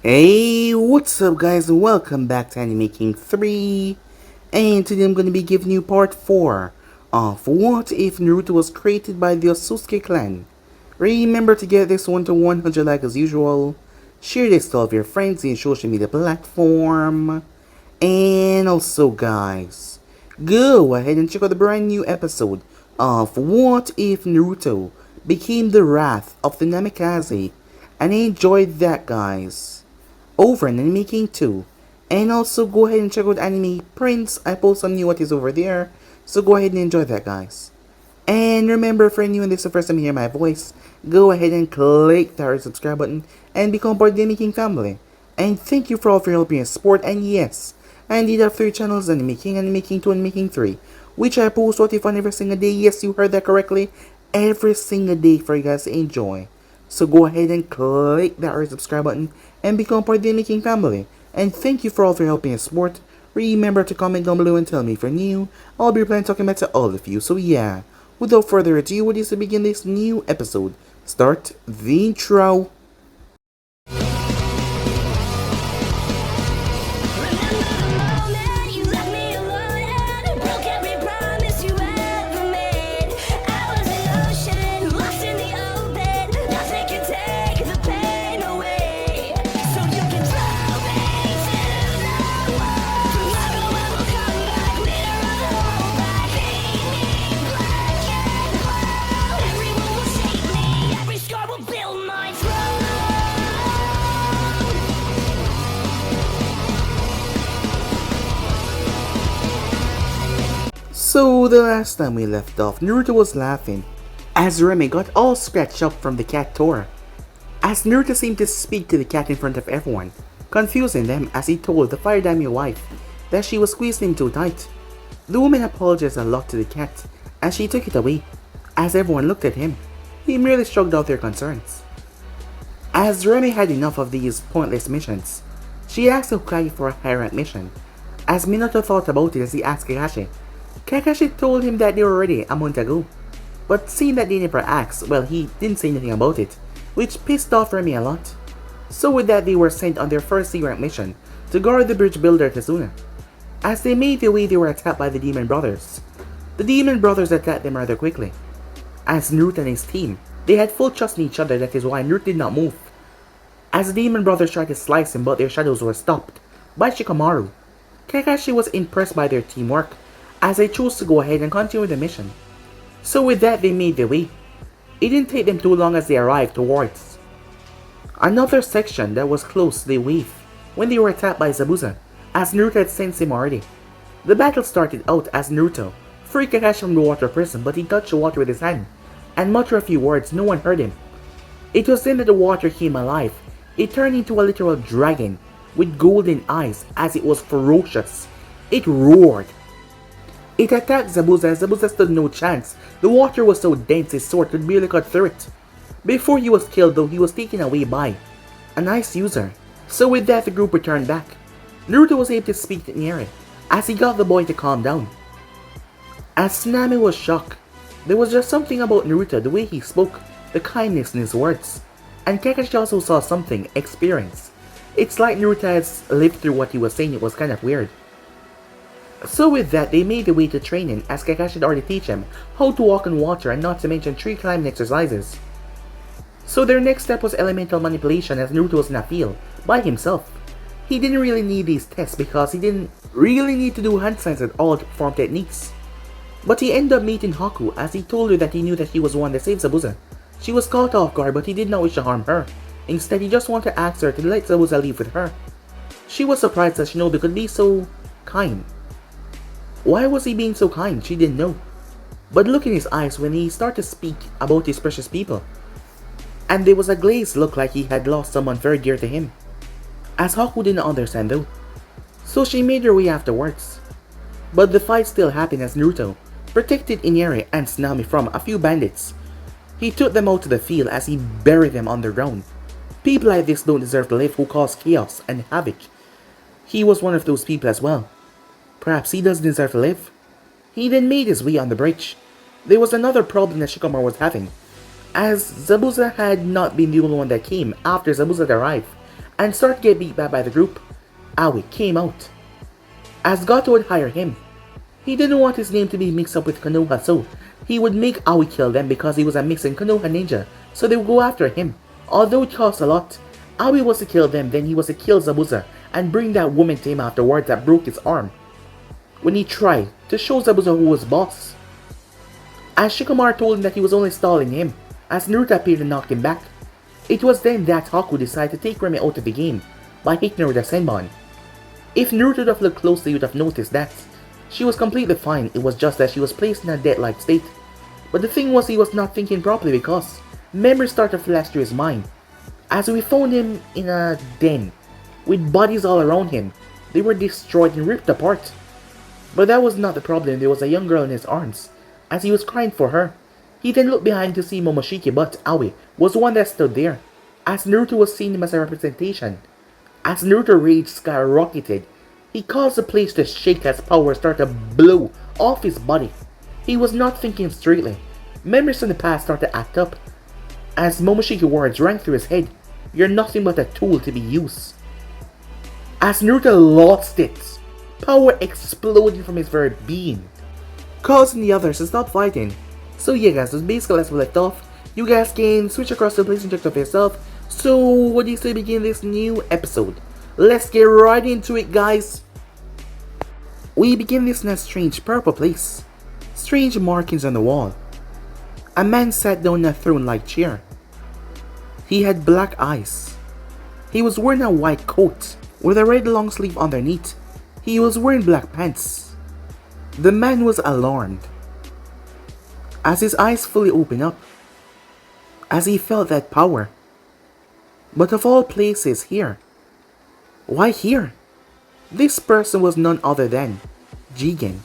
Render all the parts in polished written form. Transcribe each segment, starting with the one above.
Hey, what's up guys, and welcome back to Anime King 3, and today I'm going to be giving you part 4 of What If Naruto Was Created by the Otsutsuki clan. Remember to get this one to 100 likes as usual, share this to all of your friends in social media platform, and also guys, go ahead and check out the brand new episode of What If Naruto Became the Wrath of the Namikaze, and I enjoyed that guys over in Anime King 2. And also go ahead and check out Anime Prince. I post some new what is over there. So go ahead and enjoy that guys. And remember, for anyone this is the first time you hear my voice, go ahead and click that subscribe button and become part of the Anime King family. And thank you for all for your help and support. And yes, I indeed have 3 channels: Anime King 2, and Anime King 3, which I post what if on every single day. Yes, you heard that correctly. Every single day for you guys to enjoy. So go ahead and click that red subscribe button and become part of the Making family. And thank you for all for helping and support. Remember to comment down below and tell me if you're new. I'll be replying talking back to all of you. So yeah, without further ado, what is to begin this new episode? Start the intro. So the last time we left off, Naruto was laughing as Remy got all scratched up from the cat tour, as Naruto seemed to speak to the cat in front of everyone, confusing them as he told the fire daimyo wife that she was squeezing him too tight. The woman apologized a lot to the cat as she took it away. As everyone looked at him, he merely shrugged off their concerns. As Remy had enough of these pointless missions, she asked Hokage for a high rank mission, as Minato thought about it as he asked Kakashi. Kakashi told him that they were ready a month ago, but seeing that they never asked, well, he didn't say anything about it, which pissed off Remy a lot. So with that, they were sent on their first C-rank mission to guard the bridge builder Tazuna. As they made their way, they were attacked by the Demon Brothers. The Demon Brothers attacked them rather quickly. As Naruto and his team, they had full trust in each other, that is why Naruto did not move. As the Demon Brothers tried to slice him, but their shadows were stopped by Shikamaru. Kakashi was impressed by their teamwork, as they chose to go ahead and continue the mission. So with that, they made their way. It didn't take them too long as they arrived towards another section that was closely waved when they were attacked by Zabuza, as Naruto had sensed him already. The battle started out as Naruto freed Kakashi from the water prison, but he touched the water with his hand and muttered a few words. No one heard him. It was then that the water came alive. It turned into a literal dragon with golden eyes as it was ferocious. It roared. It attacked Zabuza as Zabuza stood no chance. The water was so dense his sword could barely cut through it. Before he was killed though, he was taken away by an ice user. So with that, the group returned back. Naruto was able to speak to Nyeri as he got the boy to calm down. As Tsunami was shocked, there was just something about Naruto, the way he spoke, the kindness in his words. And Kakashi also saw something, experience. It's like Naruto has lived through what he was saying. It was kind of weird. So with that, they made their way to training, as Kakashi had already teach him how to walk on water and not to mention 3 climbing exercises. So their next step was elemental manipulation, as Naruto was in a field by himself. He didn't really need these tests because he didn't really need to do hand signs at all to perform techniques. But he ended up meeting Haku, as he told her that he knew that he was the one that saved Zabuza. She was caught off guard, but he did not wish to harm her. Instead, he just wanted to ask her to let Zabuza leave with her. She was surprised that Shinobi could be so kind. Why was he being so kind? She didn't know. But look in his eyes when he started to speak about his precious people. And there was a glazed look like he had lost someone very dear to him. As Haku didn't understand though. So she made her way afterwards. But the fight still happened as Naruto protected Inyari and Tsunami from a few bandits. He took them out to the field as he buried them underground. People like this don't deserve to live, who cause chaos and havoc. He was one of those people as well. Perhaps he doesn't deserve to live. He then made his way on the bridge. There was another problem that Shikamaru was having, as Zabuza had not been the only one that came after Zabuza arrived, and started to get beat back by the group, Aoi came out. As Gato would hire him, he didn't want his name to be mixed up with Konoha, so he would make Aoi kill them because he was a mixed Konoha ninja, so they would go after him. Although it cost a lot, Aoi was to kill them, then he was to kill Zabuza and bring that woman to him afterwards that broke his arm when he tried to show Zabuza who was boss. As Shikamaru told him that he was only stalling him, as Naruto appeared and knocked him back. It was then that Haku decided to take Remy out of the game by hitting her with a senbon. If Naruto would have looked closely, he would have noticed that she was completely fine, it was just that she was placed in a dead-like state. But the thing was, he was not thinking properly because memories started to flash through his mind. As we found him in a den, with bodies all around him, they were destroyed and ripped apart. But that was not the problem, there was a young girl in his arms, as he was crying for her. He then looked behind to see Momoshiki, but Aoi was the one that stood there, as Naruto was seeing him as a representation. As Naruto's rage skyrocketed, he caused the place to shake as power started to blow off his body. He was not thinking straightly. Memories from the past started to act up, as Momoshiki's words rang through his head, "You're nothing but a tool to be used." As Naruto lost it, power exploded from his very being, causing the others to stop fighting. So yeah guys, that's basically as we left off. You guys can switch across the place and check it out for yourself. So what do you say begin this new episode? Let's get right into it guys. We begin this in a strange purple place. Strange markings on the wall. A man sat down in a throne-like chair. He had black eyes. He was wearing a white coat with a red long sleeve underneath. He was wearing black pants. The man was alarmed as his eyes fully opened up, as he felt that power. But of all places, here. Why here? This person was none other than Jigen.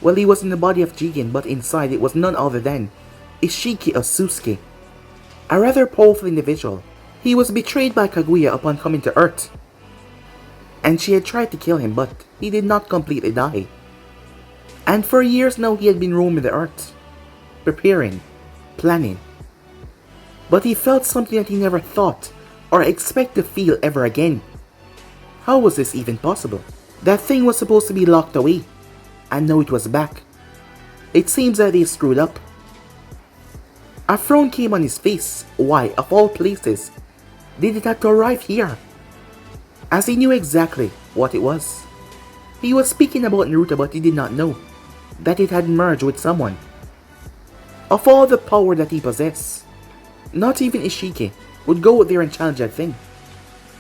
Well, he was in the body of Jigen, but inside it was none other than Isshiki Otsutsuki, a rather powerful individual. He was betrayed by Kaguya upon coming to Earth, and she had tried to kill him, but he did not completely die. And for years now he had been roaming the Earth, preparing, planning. But he felt something that he never thought or expect to feel ever again. How was this even possible? That thing was supposed to be locked away, and now it was back. It seems that they screwed up. A frown came on his face. Why, of all places, did it have to arrive here? As he knew exactly what it was. He was speaking about Naruto, but he did not know that it had merged with someone. Of all the power that he possessed, not even Isshiki would go out there and challenge that thing,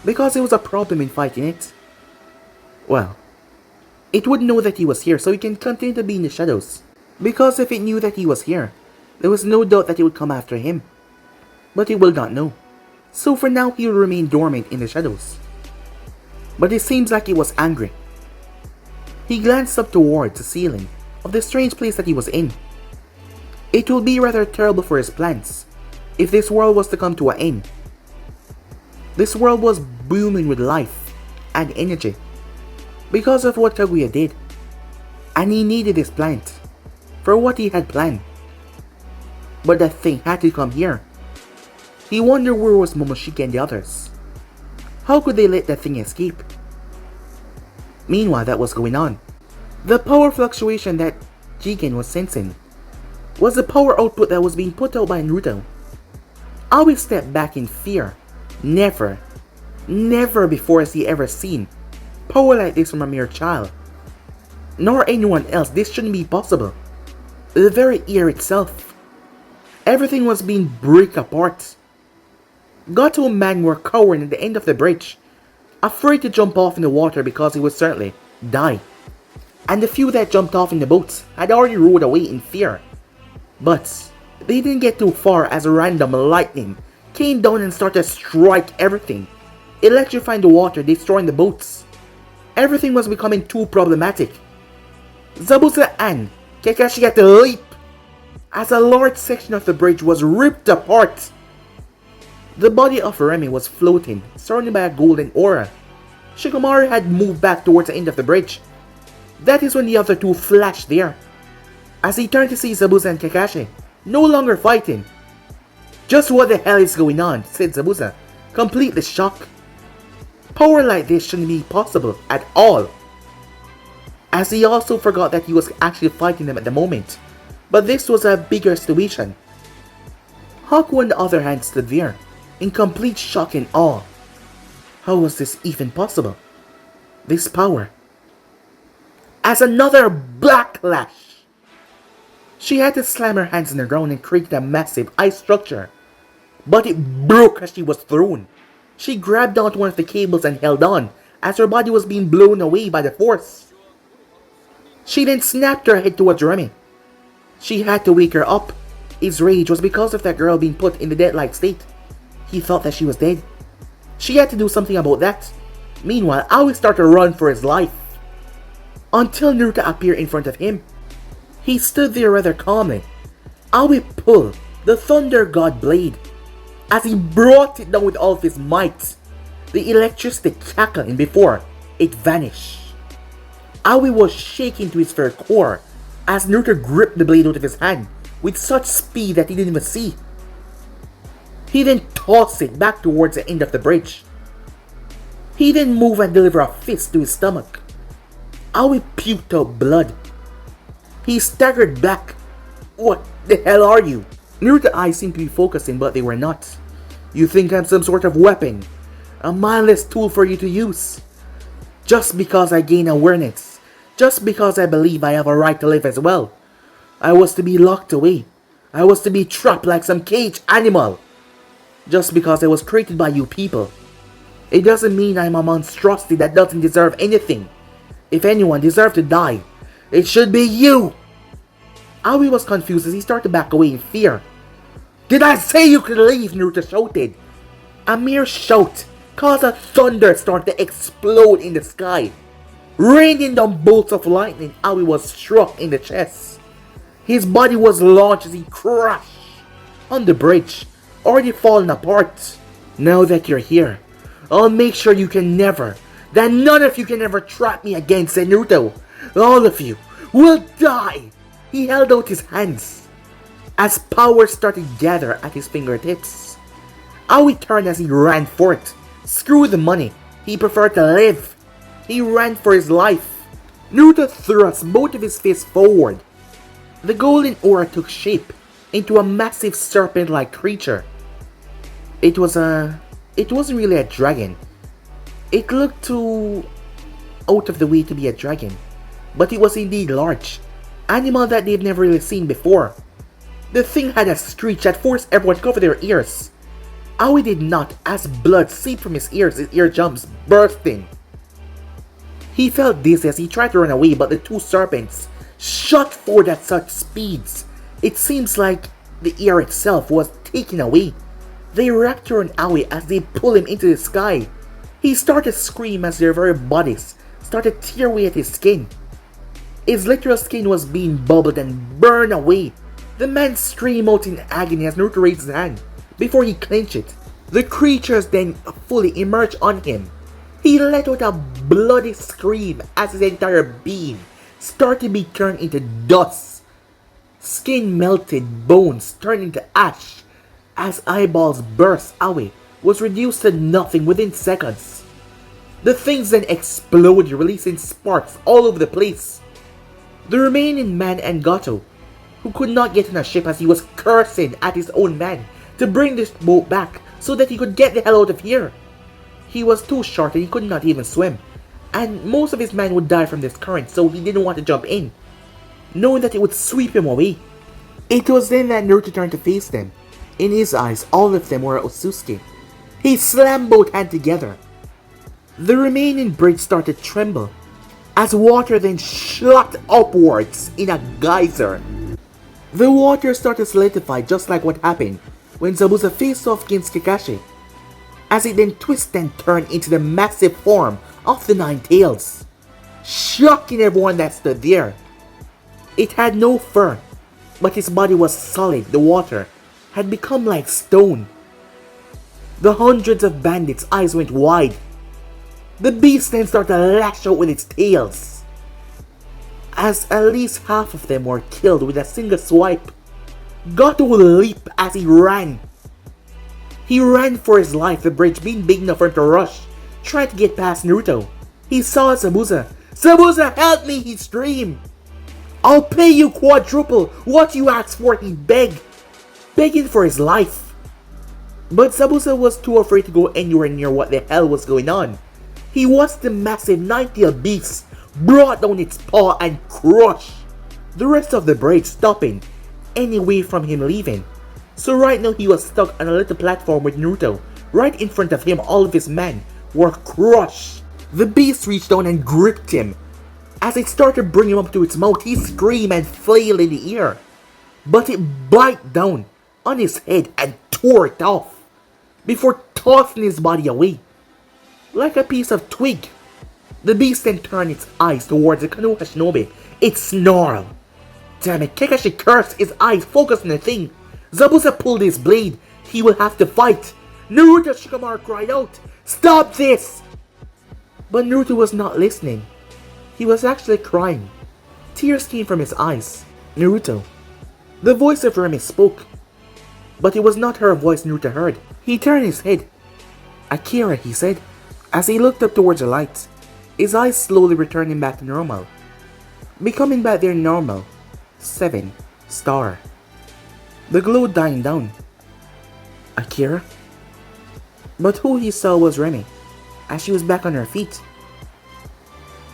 because there was a problem in fighting it. Well, it would know that he was here, so he can continue to be in the shadows, because if it knew that he was here, there was no doubt that it would come after him. But it will not know, so for now he will remain dormant in the shadows. But it seems like he was angry. He glanced up towards the ceiling of the strange place that he was in. It will be rather terrible for his plans if this world was to come to an end. This world was booming with life and energy because of what Kaguya did, and he needed this plant for what he had planned. But that thing had to come here. He wondered where was Momoshiki and the others. How could they let that thing escape? Meanwhile, that was going on. The power fluctuation that Jigen was sensing was the power output that was being put out by Naruto. Aoi stepped back in fear. Never before has he ever seen power like this from a mere child. Nor anyone else, this shouldn't be possible. The very air itself. Everything was being break apart. Gato and man were cowering at the end of the bridge, afraid to jump off in the water because he would certainly die. And the few that jumped off in the boats had already rowed away in fear. But they didn't get too far as random lightning came down and started to strike everything, electrifying the water, destroying the boats. Everything was becoming too problematic. Zabuza and Kakashi had to leap as a large section of the bridge was ripped apart. The body of Remy was floating, surrounded by a golden aura. Shikamaru had moved back towards the end of the bridge. That is when the other two flashed there, as he turned to see Zabuza and Kakashi, no longer fighting. "Just what the hell is going on?" said Zabuza, completely shocked. Power like this shouldn't be possible at all. As he also forgot that he was actually fighting them at the moment. But this was a bigger situation. Haku on the other hand stood there, in complete shock and awe. How was this even possible? This power. As another backlash, she had to slam her hands on the ground and create a massive ice structure. But it broke as she was thrown. She grabbed onto one of the cables and held on, as her body was being blown away by the force. She then snapped her head towards Remy. She had to wake her up. His rage was because of that girl being put in the dead-like state. He thought that she was dead. She had to do something about that. Meanwhile, Aoi started to run for his life. Until Naruto appeared in front of him. He stood there rather calmly. Aoi pulled the Thunder God blade. As he brought it down with all of his might, the electricity crackling before it vanished. Aoi was shaking to his very core as Naruto gripped the blade out of his hand with such speed that he didn't even see. He then tossed it back towards the end of the bridge. He then moved and delivered a fist to his stomach. Aoi puked out blood. He staggered back. What the hell are you? Naruto's eyes seemed to be focusing, but they were not. You think I'm some sort of weapon? A mindless tool for you to use? Just because I gain awareness. Just because I believe I have a right to live as well. I was to be locked away. I was to be trapped like some caged animal. Just because I was created by you people. It doesn't mean I'm a monstrosity that doesn't deserve anything. If anyone deserved to die, it should be you! Aoi was confused as he started to back away in fear. Did I say you could leave? Naruto shouted. A mere shout caused a thunderstorm to explode in the sky. Raining down bolts of lightning, Aoi was struck in the chest. His body was launched as he crashed on the bridge, already falling apart. Now that you're here, I'll make sure you can never, that none of you can ever trap me again, said Naruto. All of you will die. He held out his hands as power started to gather at his fingertips. Aoi turned as he ran for it. Screw the money. He preferred to live. He ran for his life. Naruto thrust both of his fists forward. The golden aura took shape into a massive serpent-like creature. It wasn't really a dragon. It looked too out of the way to be a dragon, but it was indeed large. Animal that they've never really seen before. The thing had a screech that forced everyone to cover their ears. Aoi did not, as blood seeped from his eardrums bursting. He felt dizzy as he tried to run away, but the two serpents shot forward at such speeds. It seems like the air itself was taken away. They wrapped around Aoi as they pulled him into the sky. He started to scream as their very bodies started to tear away at his skin. His literal skin was being bubbled and burned away. The man screamed out in agony as Naruto raised his hand before he clenched it. The creatures then fully emerged on him. He let out a bloody scream as his entire being started to be turned into dust. Skin melted, bones turned into ash. As eyeballs burst, Aoi was reduced to nothing within seconds. The things then exploded, releasing sparks all over the place. The remaining man and Gato, who could not get on a ship as he was cursing at his own man to bring this boat back so that he could get the hell out of here. He was too short and he could not even swim, and most of his men would die from this current, so he didn't want to jump in, knowing that it would sweep him away. It was then that Naruto turned to face them. In his eyes, all of them were Otsutsuki. He slammed both hands together. The remaining bridge started to tremble, as water then shot upwards in a geyser. The water started to solidify just like what happened when Zabuza faced off against Kakashi, as it then twisted and turned into the massive form of the Nine Tails, shocking everyone that stood there. It had no fur, but his body was solid. The water had become like stone. The hundreds of bandits' eyes went wide. The beast then started to lash out with its tails, as at least half of them were killed with a single swipe. Gato leaped as he ran. He ran for his life, the bridge being big enough for him to rush trying to get past Naruto. He saw Zabuza. "Zabuza, help me!" he screamed. "I'll pay you quadruple what you asked for," he begged, begging for his life. But Zabuza was too afraid to go anywhere near what the hell was going on. He watched the massive nine-tailed beast brought down its paw and crushed the rest of the braid, stopping any way from him leaving. So right now he was stuck on a little platform with Naruto. Right in front of him, all of his men were crushed. The beast reached down and gripped him. As it started to bring him up to its mouth, he screamed and flailed in the air. But it bit down on his head and tore it off, before tossing his body away like a piece of twig. The beast then turned its eyes towards the Konoha shinobi. It snarled. Damn it, Kakashi cursed, his eyes focused on the thing. Zabuza pulled his blade. He will have to fight. Naruto Shikamaru cried out, "Stop this!" But Naruto was not listening. He was actually crying. Tears came from his eyes. "Naruto." The voice of Remy spoke, but it was not her voice Naruto heard. He turned his head. "Akira," he said. As he looked up towards the light, his eyes slowly returning back to normal, becoming back their normal 7 star. The glow dying down. "Akira?" But who he saw was Remy, as she was back on her feet.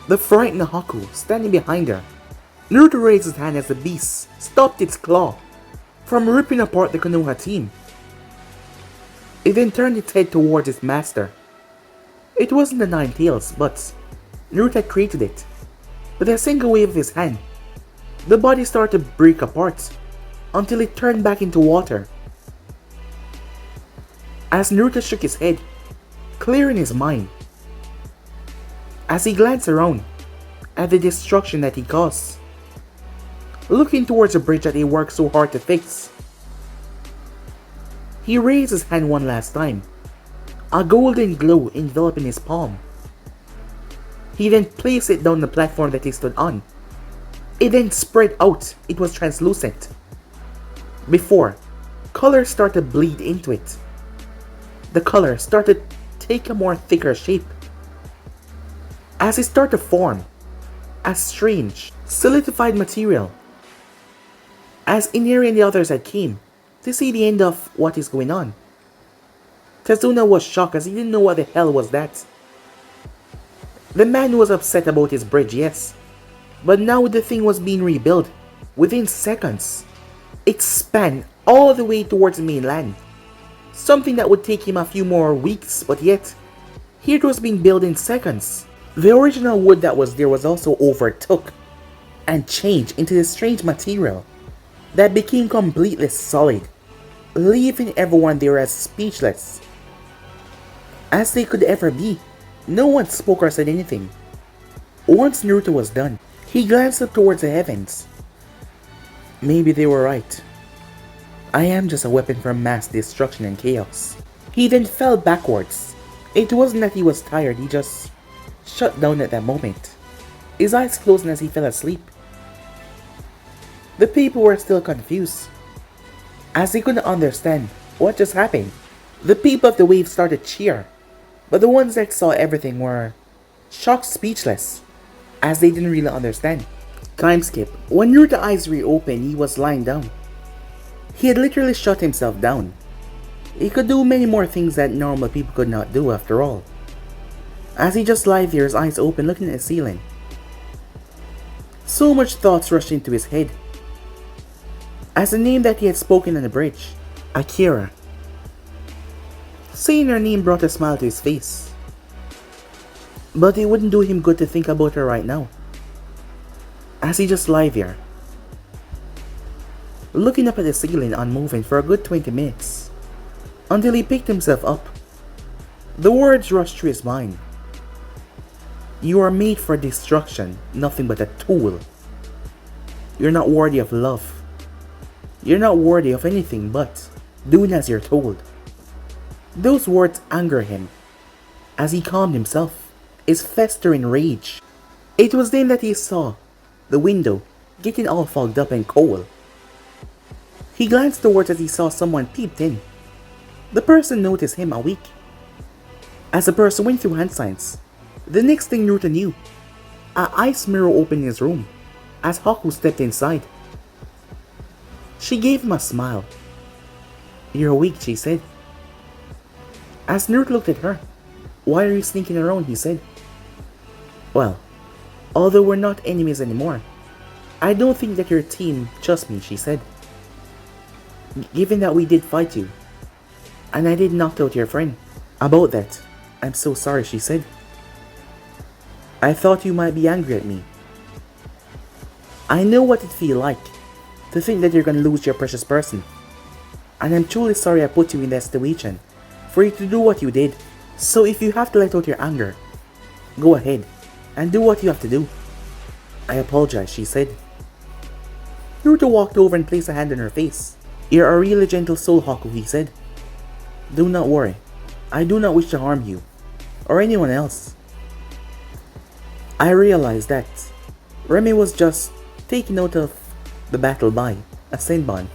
The frightened Haku standing behind her. Naruto raised his hand as the beast stopped its claw from ripping apart the Konoha team. It then turned its head towards its master. It wasn't the Nine Tails, but Naruto had created it. With a single wave of his hand, the body started to break apart until it turned back into water. As Naruto shook his head, clearing his mind, as he glanced around at the destruction that he caused, looking towards the bridge that he worked so hard to fix, he raised his hand one last time, a golden glow enveloping his palm. He then placed it down the platform that he stood on. It then spread out. It was translucent. Before, color started to bleed into it. The color started to take a more thicker shape. As it started to form a strange, solidified material. As Inari and the others had came to see the end of what is going on, Tazuna was shocked as he didn't know what the hell was that. The man was upset about his bridge, yes, but now the thing was being rebuilt within seconds. It spanned all the way towards the mainland, something that would take him a few more weeks, but yet, here it was being built in seconds. The original wood that was there was also overtook and changed into this strange material that became completely solid, leaving everyone there as speechless as they could ever be. No one spoke or said anything. Once Naruto was done, he glanced up towards the heavens. Maybe they were right. I am just a weapon for mass destruction and chaos. He then fell backwards. It wasn't that he was tired, he just shut down at that moment, his eyes closing as he fell asleep. The people were still confused, as they couldn't understand what just happened. The people of the wave started to cheer, but the ones that saw everything were shocked, speechless, as they didn't really understand. Time skip. When Naruto's eyes reopened, he was lying down. He had literally shut himself down. He could do many more things that normal people could not do after all. As he just lay there, his eyes open, looking at the ceiling. So much thoughts rushed into his head. As the name that he had spoken on the bridge, Akira. Saying her name brought a smile to his face. But it wouldn't do him good to think about her right now. As he just lay there, looking up at the ceiling unmoving for a good 20 minutes, until he picked himself up. The words rushed through his mind. You are made for destruction, nothing but a tool. You're not worthy of love. You're not worthy of anything but doing as you're told. Those words angered him. As he calmed himself, his festering rage. It was then that he saw the window getting all fogged up and cold. He glanced towards as he saw someone peeped in. The person noticed him awake. as the person went through hand signs. The next thing Naruto knew, an ice mirror opened in his room as Haku stepped inside. She gave him a smile. "You're weak," she said. As Naruto looked at her, "Why are you sneaking around?" he said. "Well, although we're not enemies anymore, I don't think that your team trusts me," she said. "Given that we did fight you, and I did knock out your friend. About that, I'm so sorry," she said. "I thought you might be angry at me. I know what it feels like to think that you're gonna lose your precious person. And I'm truly sorry I put you in that situation for you to do what you did. So if you have to let out your anger, go ahead and do what you have to do." "I apologize," she said. Naruto walked over and placed a hand on her face. "You're a really gentle soul, Haku," he said. "Do not worry. I do not wish to harm you, or anyone else. I realized that Remy was just taken out of the battle by a Senbon.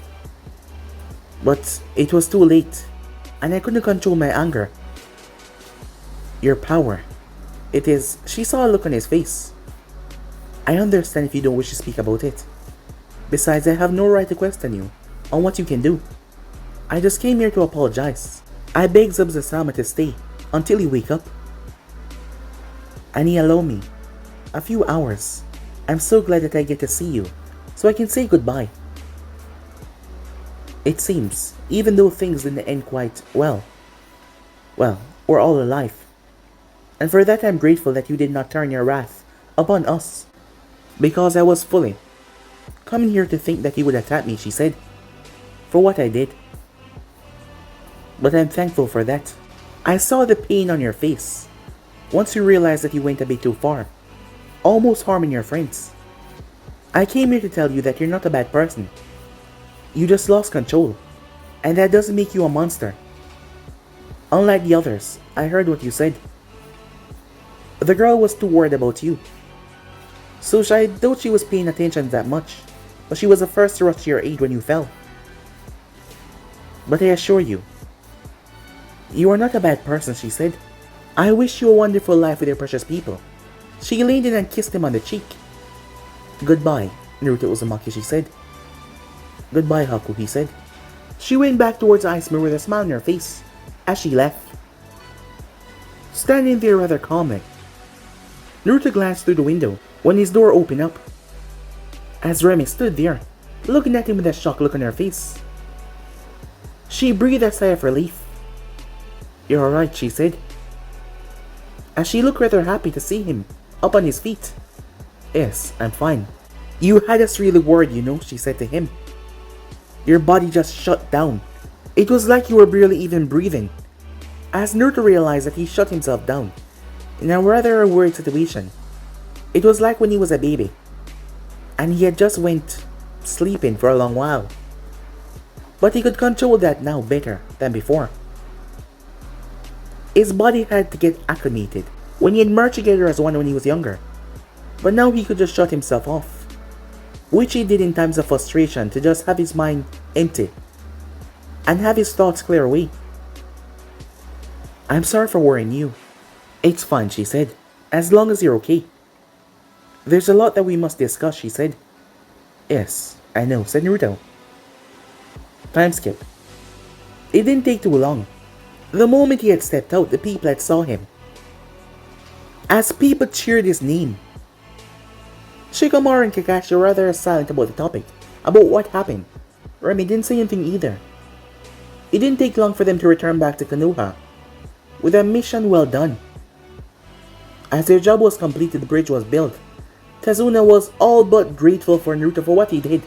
But it was too late, and I couldn't control my anger. Your power, it is..." She saw a look on his face. "I understand if you don't wish to speak about it. Besides, I have no right to question you on what you can do. I just came here to apologize. I beg Zub-Sama to stay until you wake up. And he allowed me a few hours. I'm so glad that I get to see you, so I can say goodbye. It seems, even though things didn't end quite well, we're all alive. And for that I'm grateful that you did not turn your wrath upon us. Because I was fully coming here to think that you would attack me," she said, "for what I did. But I'm thankful for that. I saw the pain on your face once you realized that you went a bit too far, almost harming your friends. I came here to tell you that you're not a bad person. You just lost control, and that doesn't make you a monster. Unlike the others, I heard what you said. The girl was too worried about you. So I doubt she was paying attention that much, but she was the first to rush to your aid when you fell. But I assure you, you are not a bad person," she said. "I wish you a wonderful life with your precious people." She leaned in and kissed him on the cheek. "Goodbye, Naruto Uzumaki," she said. "Goodbye, Haku," he said. She went back towards the ice mirror with a smile on her face as she left. Standing there rather calmly, Naruto glanced through the window when his door opened up. As Remy stood there, looking at him with a shocked look on her face, she breathed a sigh of relief. "You're alright," she said, as she looked rather happy to see him up on his feet. "Yes, I'm fine. You had us really worried, you know," she said to him. "Your body just shut down. It was like you were barely even breathing." As Naruto realized that he shut himself down in a rather worried situation. It was like when he was a baby, and he had just went sleeping for a long while. But he could control that now better than before. His body had to get acclimated when he had merged together as one when he was younger. But now he could just shut himself off, which he did in times of frustration to just have his mind empty and have his thoughts clear away. "I'm sorry for worrying you." "It's fine," she said, "as long as you're okay." "There's a lot that we must discuss," she said. "Yes, I know," said Naruto. Time skip. It didn't take too long. The moment he had stepped out, the people had saw him. As people cheered his name, Shikamaru and Kakashi were rather silent about the topic, about what happened. Remy didn't say anything either. It didn't take long for them to return back to Konoha, with a mission well done. As their job was completed, the bridge was built. Tazuna was all but grateful for Naruto for what he did.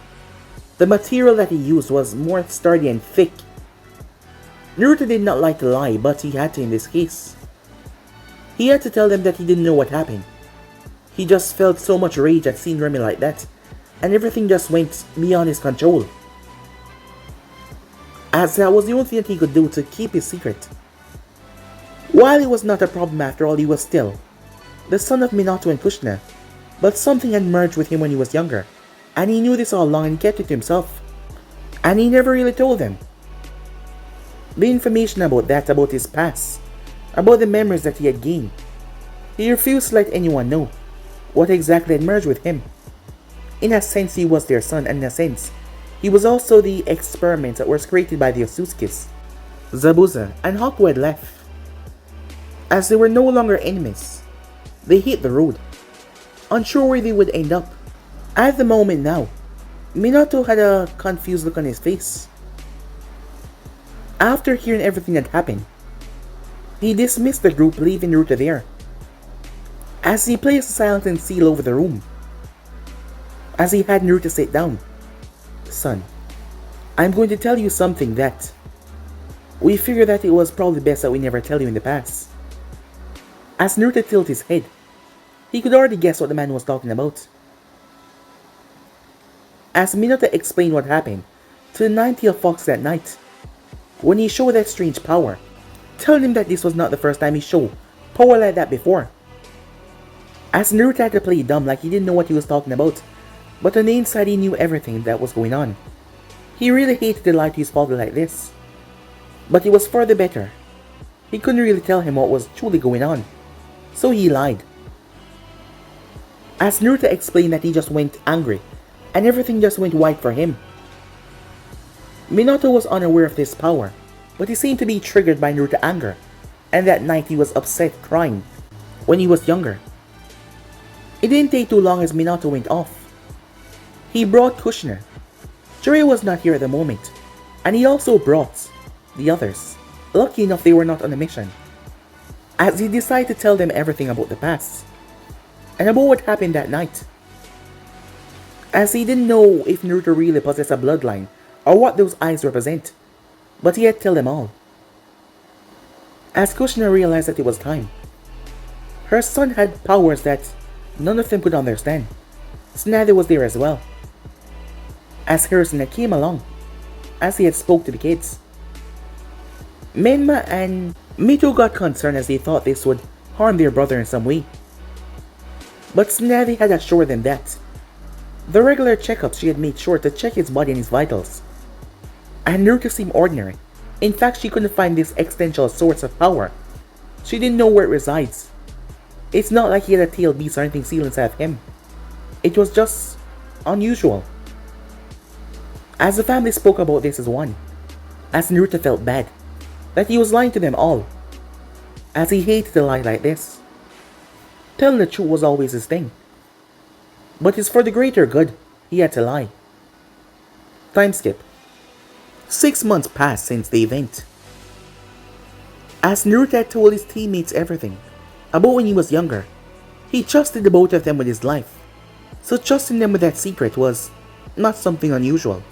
The material that he used was more sturdy and thick. Naruto did not like to lie, but he had to in this case. He had to tell them that he didn't know what happened. He just felt so much rage at seeing Remy like that, and everything just went beyond his control. As that was the only thing that he could do to keep his secret. While it was not a problem after all, he was still the son of Minato and Kushina, but something had merged with him when he was younger, and he knew this all along and kept it to himself. And he never really told them. The information about that, about his past, about the memories that he had gained. He refused to let anyone know what exactly had merged with him. In a sense, he was their son, and in a sense, he was also the experiment that was created by the Otsutsukis. Zabuza and Haku had left. As they were no longer enemies, they hit the road, unsure where they would end up. At the moment now, Minato had a confused look on his face. After hearing everything that happened, he dismissed the group, leaving Naruto there. As he placed a silent seal over the room, as he had Naruto sit down. Son, I'm going to tell you something that we figured that it was probably best that we never tell you in the past. As Naruto tilted his head, he could already guess what the man was talking about. As Minato explained what happened to the nine-tailed fox that night, when he showed that strange power, telling him that this was not the first time he showed power like that before. As Naruto had to play dumb like he didn't know what he was talking about, but on the inside he knew everything that was going on. He really hated to lie to his father like this, but it was for the better. He couldn't really tell him what was truly going on, so he lied. As Naruto explained that he just went angry, and everything just went white for him. Minato was unaware of this power, but he seemed to be triggered by Naruto's anger, and that night he was upset, crying, when he was younger. It didn't take too long as Minato went off. He brought Kushner. Jiraiya was not here at the moment, and he also brought the others. Lucky enough they were not on a mission, as he decided to tell them everything about the past, and about what happened that night. As he didn't know if Naruto really possessed a bloodline, or what those eyes represent, but he had to tell them all. As Kushner realized that it was time, her son had powers that none of them could understand. Tsunade was there as well. As Hiruzen came along, as he had spoke to the kids. Menma and Mito got concerned as they thought this would harm their brother in some way. But Tsunade had assured them that the regular checkups she had made sure to check his body and his vitals. And Naruto seemed ordinary. In fact, she couldn't find this existential source of power. She didn't know where it resides. It's not like he had a tail beast or anything sealed inside of him. It was just unusual. As the family spoke about this as one, as Naruto felt bad, that he was lying to them all, as he hated to lie like this. Telling the truth was always his thing. But it's for the greater good, he had to lie. Time skip. 6 months passed since the event. As Naruto had told his teammates everything about when he was younger, he trusted the both of them with his life. So trusting them with that secret was not something unusual.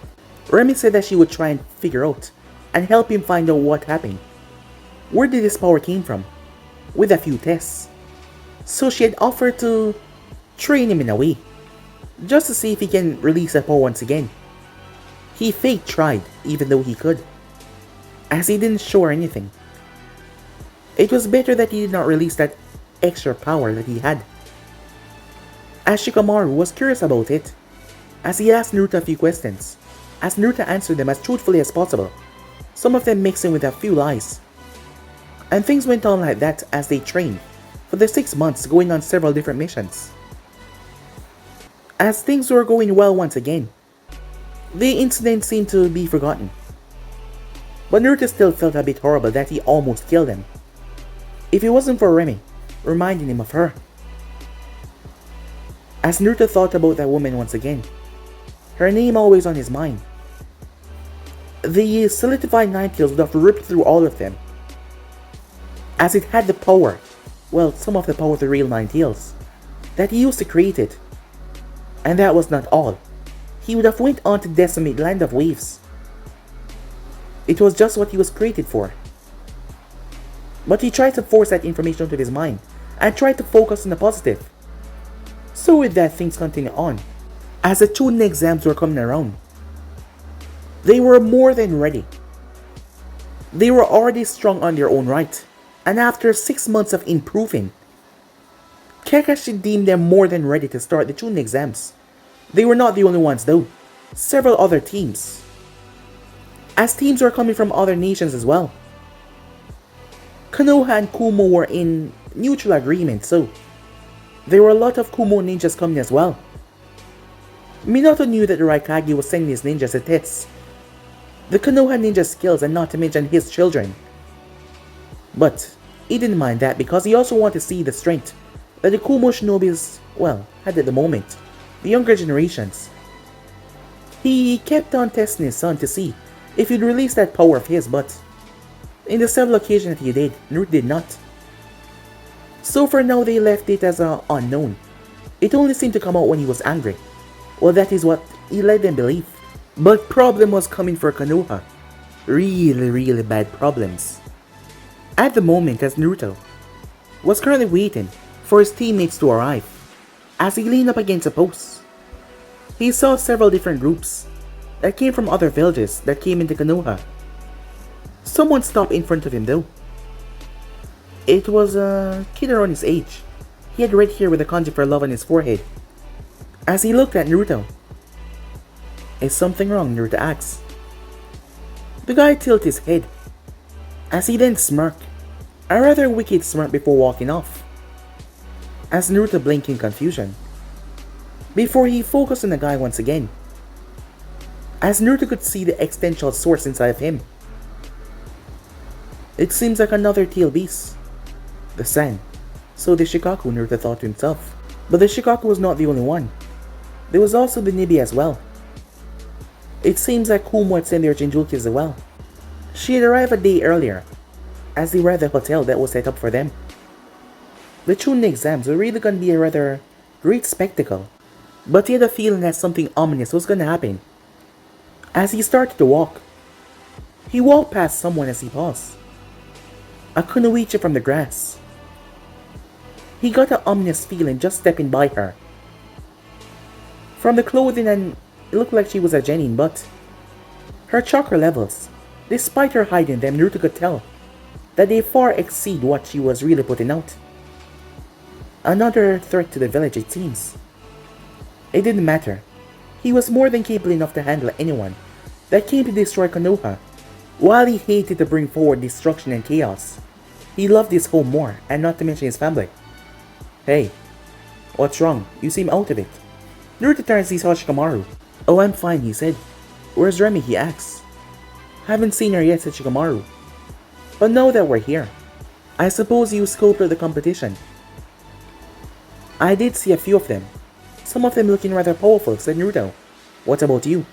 Remy said that she would try and figure out and help him find out what happened. Where did this power came from? With a few tests. So she had offered to train him in a way, just to see if he can release that power once again. He fake tried, even though he could, as he didn't show her anything. It was better that he did not release that extra power that he had. As Shikamaru was curious about it, as he asked Naruto a few questions, as Naruto answered them as truthfully as possible, some of them mixing with a few lies. And things went on like that as they trained for the 6 months, going on several different missions. As things were going well once again, the incident seemed to be forgotten. But Naruto still felt a bit horrible that he almost killed him. If it wasn't for Remy reminding him of her. As Naruto thought about that woman once again, her name always on his mind. The solidified Ninetales would have ripped through all of them, as it had the power, well, some of the power of the real Ninetales, that he used to create it. And that was not all. He would have went on to decimate Land of Waves. It was just what he was created for. But he tried to force that information into his mind, and tried to focus on the positive. So with that, things continued on. As the Chunin exams were coming around, they were more than ready. They were already strong on their own right, and after 6 months of improving, Kakashi deemed them more than ready to start the Chunin exams. They were not the only ones though, several other teams, as teams were coming from other nations as well. Konoha and Kumo were in mutual agreement, so there were a lot of Kumo ninjas coming as well. Minato knew that the Raikage was sending his ninjas to test the Konoha ninja skills and not to mention his children. But he didn't mind that because he also wanted to see the strength that the Kumo shinobis, well, had at the moment, the younger generations. He kept on testing his son to see if he'd release that power of his, but in the several occasions that he did, Naruto did not. So for now they left it as unknown. It only seemed to come out when he was angry. Well, that is what he led them believe. But problem was coming for Konoha. Really bad problems. At the moment, as Naruto was currently waiting for his teammates to arrive, as he leaned up against a post, he saw several different groups that came from other villages that came into Konoha. Someone stopped in front of him though. It was a kid around his age. He had red hair with a kanji for love on his forehead. As he looked at Naruto, "Is something wrong?" Naruto asked. The guy tilted his head, as he then smirked, a rather wicked smirk before walking off. As Naruto blinked in confusion, before he focused on the guy once again, as Naruto could see the existential source inside of him. It seems like another tail beast. The Sand. So the Shikaku, Naruto thought to himself. But the Shikaku was not the only one. There was also the Nibi as well. It seems like Kumo had sent their Jinchuriki as well. She had arrived a day earlier, as they were at the hotel that was set up for them. The Chunin exams were really going to be a rather great spectacle, but he had a feeling that something ominous was going to happen. As he started to walk, he walked past someone as he paused. A kunoichi from the grass. He got an ominous feeling just stepping by her. From the clothing, and it looked like she was a genin, but her chakra levels, despite her hiding them, Naruto could tell that they far exceed what she was really putting out. Another threat to the village, it seems. It didn't matter. He was more than capable enough to handle anyone that came to destroy Konoha. While he hated to bring forward destruction and chaos, he loved his home more, and not to mention his family. "Hey, what's wrong? You seem out of it." Naruto turns to see Shikamaru. "Oh, I'm fine," he said. "Where's Remy?" he asks. "Haven't seen her yet," said Shikamaru. "But now that we're here, I suppose you scoped out the competition." "I did see a few of them. Some of them looking rather powerful," said Naruto. "What about you?"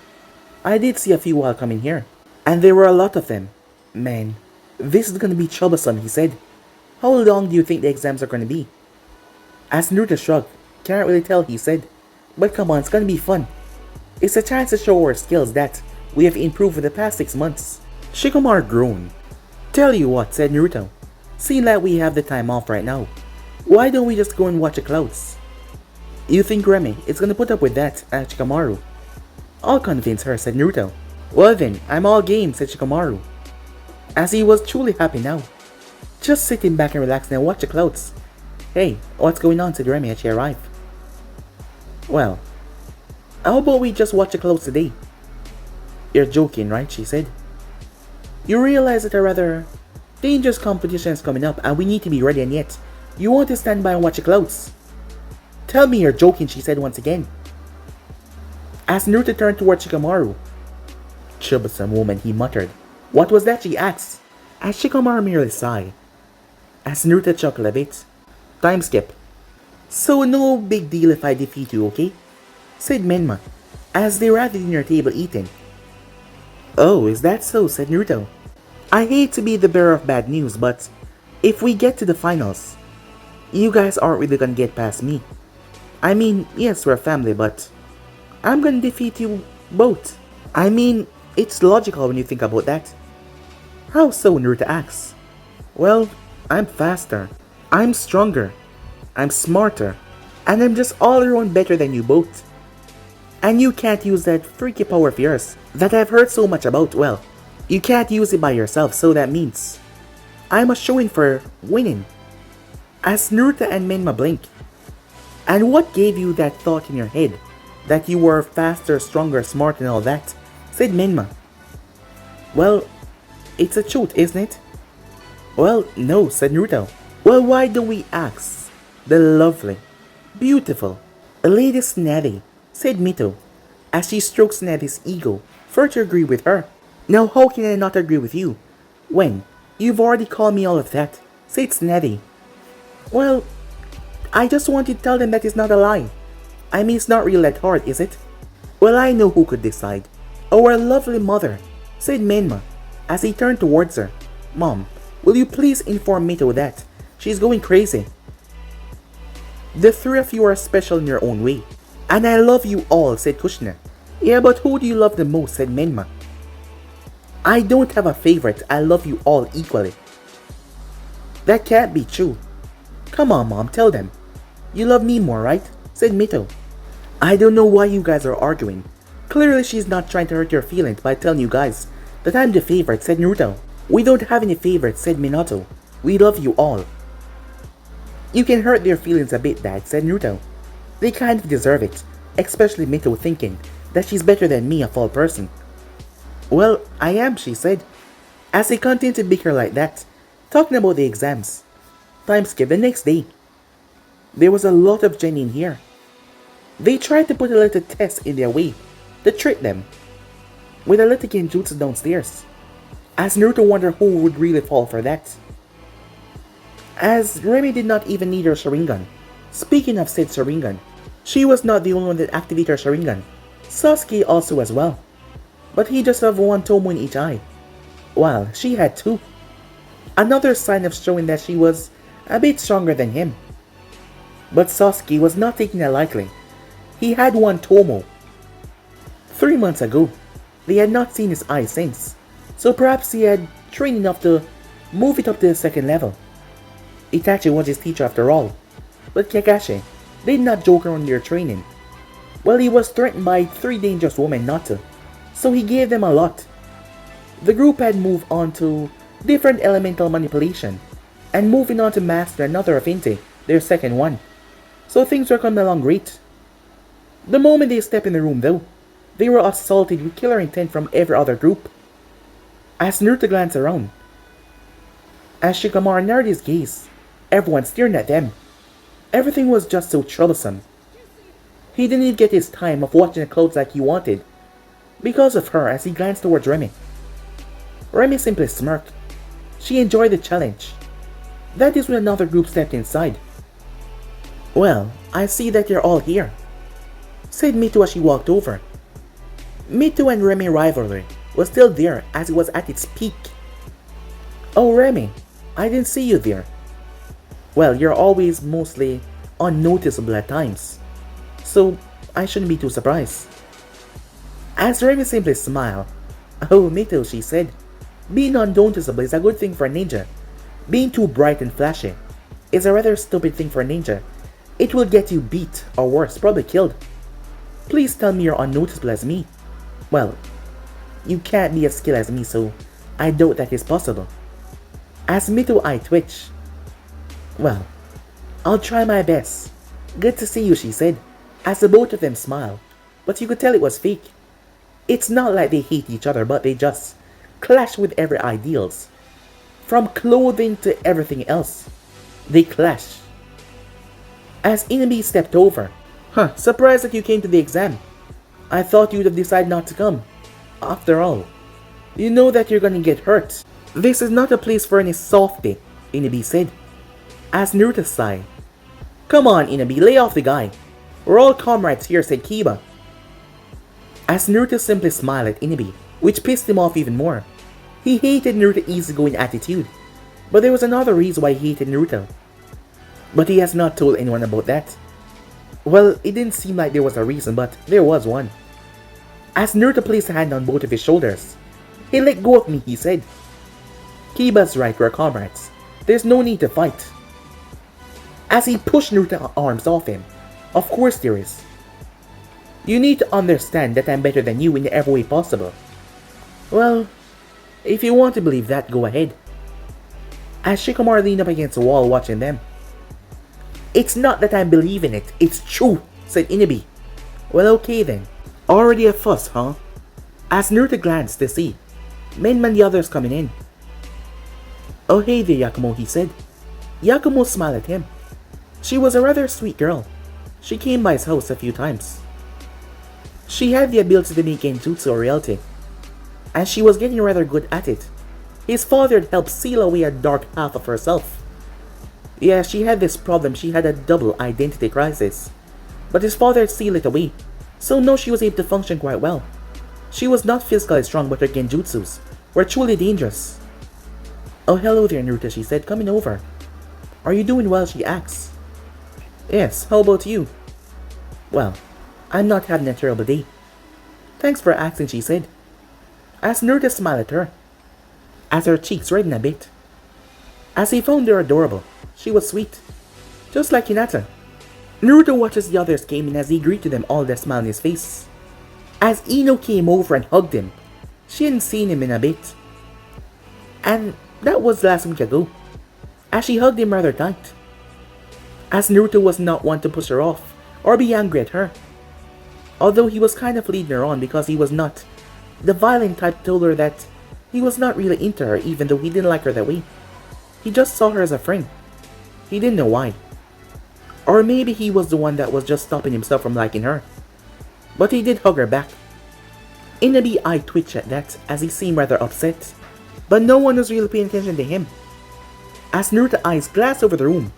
"I did see a few while coming here. And there were a lot of them. Man, this is gonna be troublesome," he said. "How long do you think the exams are gonna be?" As Naruto shrugged, "Can't really tell," he said. "But come on, it's gonna be fun. It's a chance to show our skills that we have improved for the past 6 months. Shikamaru groaned. "Tell you what," said Naruto. "Seeing that we have the time off right now, why don't we just go and watch the clouds?" "You think Remy is gonna put up with that?" asked Shikamaru. "I'll convince her," said Naruto. "Well then, I'm all game," said Shikamaru, as he was truly happy now. Just sitting back and relaxing and watch the clouds. "Hey, what's going on?" said Remy as she arrived. "Well, how about we just watch the clouds today?" "You're joking, right?" she said. "You realize that a rather dangerous competition is coming up and we need to be ready, and yet you want to stand by and watch the clouds?" "Tell me you're joking," she said once again. As Naruto turned towards Shikamaru. "Troublesome woman," he muttered. "What was that?" she asked, as Shikamaru merely sighed. As Naruto chuckled a bit. "Time skip. So no big deal if I defeat you, okay?" said Menma, as they were at the dinner table eating. "Oh, is that so?" said Naruto. "I hate to be the bearer of bad news, but if we get to the finals, you guys aren't really gonna get past me. I mean, yes, we're family, but I'm gonna defeat you both. I mean, it's logical when you think about that." "How so?" Naruto asks. "Well, I'm faster, I'm stronger, I'm smarter, and I'm just all around better than you both. And you can't use that freaky power of yours that I've heard so much about. Well, you can't use it by yourself, so that means I'm a showing for winning." As Naruto and Menma blink. "And what gave you that thought in your head that you were faster, stronger, smarter, and all that?" said Menma. "Well, it's a truth, isn't it?" Well, no, said Naruto. Well, why don't we ask the lovely, beautiful, Lady Snetty, said Mito, as she strokes Snetty's ego for her to agree with her. Now how can I not agree with you, when you've already called me all of that, said Snetty. Well, I just want you to tell them that it's not a lie. I mean, it's not really that hard, is it? Well, I know who could decide. Our lovely mother, said Menma, as he turned towards her. Mom, will you please inform Mito that she's going crazy? The three of you are special in your own way. And I love you all, said Kushina. Yeah, but who do you love the most, said Menma. I don't have a favorite, I love you all equally. That can't be true. Come on, Mom, tell them. You love me more, right? Said Mito. I don't know why you guys are arguing. Clearly she's not trying to hurt your feelings by telling you guys that I'm the favorite, said Naruto. We don't have any favorites, said Minato. We love you all. You can hurt their feelings a bit, Dad, said Naruto. They kind of deserve it, especially Mito thinking that she's better than me of all person. Well, I am, she said, as they continued to bicker like that, talking about the exams. Time skip the next day. There was a lot of Gen in here. They tried to put a little test in their way to trick them with a little genjutsu downstairs, as Naruto wondered who would really fall for that. As Remy did not even need her Sharingan. Speaking of said Sharingan, she was not the only one that activated her Sharingan. Sasuke also as well, but he just had one Tomo in each eye, while she had two. Another sign of showing that she was a bit stronger than him. But Sasuke was not taking it lightly. He had one Tomo. 3 months ago, they had not seen his eye since, so perhaps he had trained enough to move it up to the second level. Itachi was his teacher after all, but Kakashi did not joke around their training. Well, he was threatened by 3 dangerous women not to, so he gave them a lot. The group had moved on to different elemental manipulation, and moving on to master another affinity, their second one. So things were coming along great. The moment they stepped in the room though, they were assaulted with killer intent from every other group. As Naruto glanced around, as Shikamaru narrowed his gaze, everyone staring at them. Everything was just so troublesome. He didn't even get his time of watching the clothes like he wanted, because of her as he glanced towards Remy. Remy simply smirked. She enjoyed the challenge. That is when another group stepped inside. Well, I see that you're all here, said Mito as she walked over. Mito and Remy rivalry was still there as it was at its peak. Oh Remy, I didn't see you there. Well, you're always mostly unnoticeable at times, so I shouldn't be too surprised. As Remy simply smiled. Oh Mito, she said, being unnoticeable is a good thing for a ninja. Being too bright and flashy is a rather stupid thing for a ninja. It will get you beat, or worse, probably killed. Please tell me you're unnoticeable as me. Well, you can't be as skilled as me, so I doubt that is possible. As Mito eye twitched. Well, I'll try my best. Good to see you, she said, as the both of them smiled, but you could tell it was fake. It's not like they hate each other, but they just clash with every ideals. From clothing to everything else, they clash. As Inabi stepped over. Surprised that you came to the exam. I thought you'd have decided not to come. After all, you know that you're gonna get hurt. This is not a place for any softy, Inabi said, as Naruto sighed. Come on, Inabi, lay off the guy. We're all comrades here, said Kiba. As Naruto simply smiled at Inabi, which pissed him off even more. He hated Naruto's easygoing attitude, but there was another reason why he hated Naruto. But he has not told anyone about that. Well, it didn't seem like there was a reason, but there was one. As Naruto placed a hand on both of his shoulders. Hey, let go of me, he said. Kiba's right, we're comrades. There's no need to fight. As he pushed Naruto's arms off him. Of course there is. You need to understand that I'm better than you in every way possible. Well, if you want to believe that, go ahead. As Shikamaru leaned up against the wall watching them. It's not that I believe in it, it's true, said Inabi. Well, okay then. Already a fuss, huh? As Naruto glanced to see Menma and the others coming in. "Oh hey there, Yakumo," he said. Yakumo smiled at him. She was a rather sweet girl. She came by his house a few times. She had the ability to make genjutsu a reality, and she was getting rather good at it. His father had helped seal away a dark half of herself. Yeah, she had this problem, she had a double identity crisis. But his father had sealed it away, so now she was able to function quite well. She was not physically strong, but her genjutsus were truly dangerous. "Oh hello there, Naruto," she said, "coming over." "Are you doing well?" she asks. "Yes, how about you?" "Well, I'm not having a terrible day." "Thanks for asking," she said, as Naruto smiled at her, as her cheeks reddened a bit. As he found her adorable, she was sweet, just like Hinata. Naruto watches the others came in as he greeted them all with a smile on his face. As Ino came over and hugged him, she hadn't seen him in a bit. And that was last week ago, as she hugged him rather tight. As Naruto was not one to push her off or be angry at her, although he was kind of leading her on because he was not the violent type, told her that he was not really into her even though he didn't like her that way. He just saw her as a friend. He didn't know why. Or maybe he was the one that was just stopping himself from liking her. But he did hug her back. Inabi's eye twitched at that as he seemed rather upset. But no one was really paying attention to him. As Naruto's eyes glanced over the room,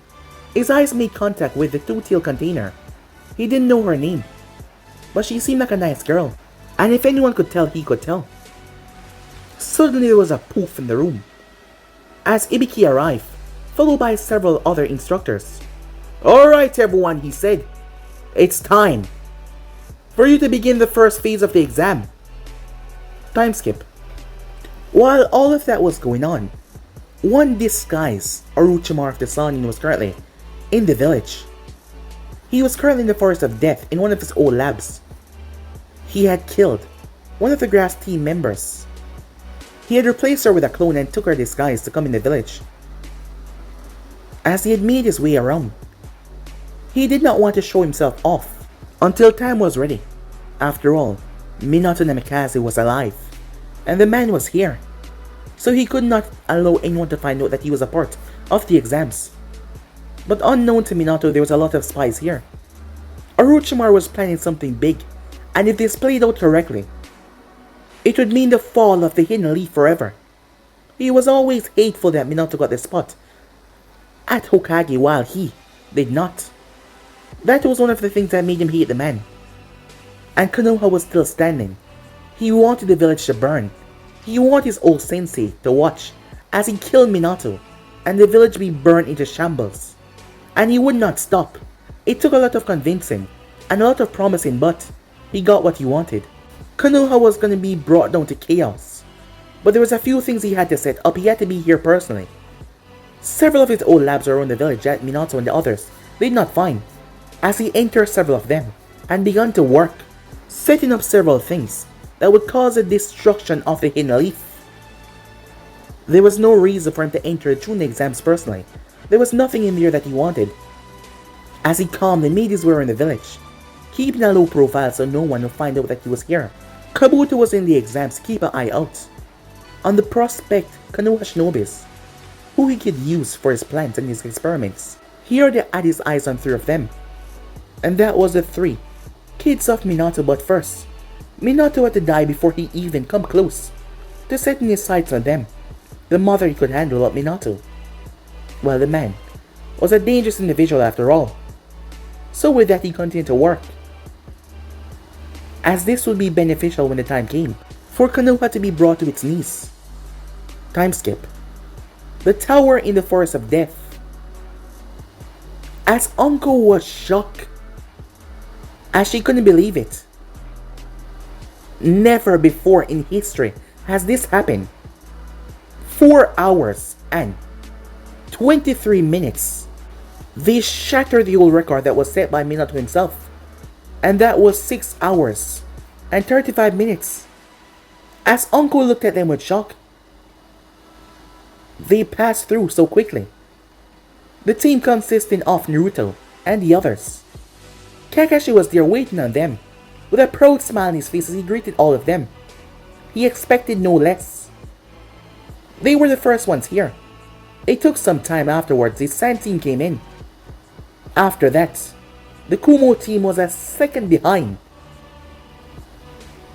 his eyes made contact with the two-tailed container. He didn't know her name, but she seemed like a nice girl, and if anyone could tell, he could tell. Suddenly there was a poof in the room, as Ibiki arrived, followed by several other instructors. "Alright everyone," he said, "it's time for you to begin the first phase of the exam." Time skip. While all of that was going on, one disguised Orochimaru of the Sun was currently in the village. He was currently in the Forest of Death in one of his old labs. He had killed one of the grass team members. He had replaced her with a clone and took her disguise to come in the village. As he had made his way around, he did not want to show himself off until time was ready. After all, Minato Namikaze was alive, and the man was here, so he could not allow anyone to find out that he was a part of the exams. But unknown to Minato, there was a lot of spies here. Orochimaru was planning something big, and if this played out correctly, it would mean the fall of the Hidden Leaf forever. He was always hateful that Minato got the spot at Hokage while he did not. That was one of the things that made him hate the man. And Konoha was still standing. He wanted the village to burn. He wanted his old sensei to watch as he killed Minato and the village be burned into shambles. And he would not stop. It took a lot of convincing and a lot of promising, but he got what he wanted. Konoha was going to be brought down to chaos. But there was a few things he had to set up. He had to be here personally. Several of his old labs around the village that Minato and the others did not find, as he entered several of them and began to work, setting up several things that would cause the destruction of the Hidden Leaf. There was no reason for him to enter the Chunin exams personally. There was nothing in there that he wanted. As he calmly made his way around the village, keeping a low profile so no one would find out that he was here, Kabuto was in the exams to keep an eye out on the prospect Konoha shinobis, who he could use for his plans and his experiments. Here they had his eyes on 3 of them, and that was the 3 kids of Minato. But first, Minato had to die before he even come close to setting his sights on them. The mother he could handle, but Minato, well, the man was a dangerous individual after all. So with that, he continued to work, as this would be beneficial when the time came for Konoha to be brought to its knees. Time skip. The tower in the Forest of Death. As Uncle was shocked, as she couldn't believe it. Never before in history has this happened. 4 hours and 23 minutes. They shattered the old record that was set by Minato himself, and that was 6 hours and 35 minutes. As Uncle looked at them with shock, they passed through so quickly. The team consisting of Naruto and the others. Kakashi was there waiting on them, with a proud smile on his face as he greeted all of them. He expected no less. They were the first ones here, It took some time afterwards, the Sand team came in. After that, the Kumo team was a second behind.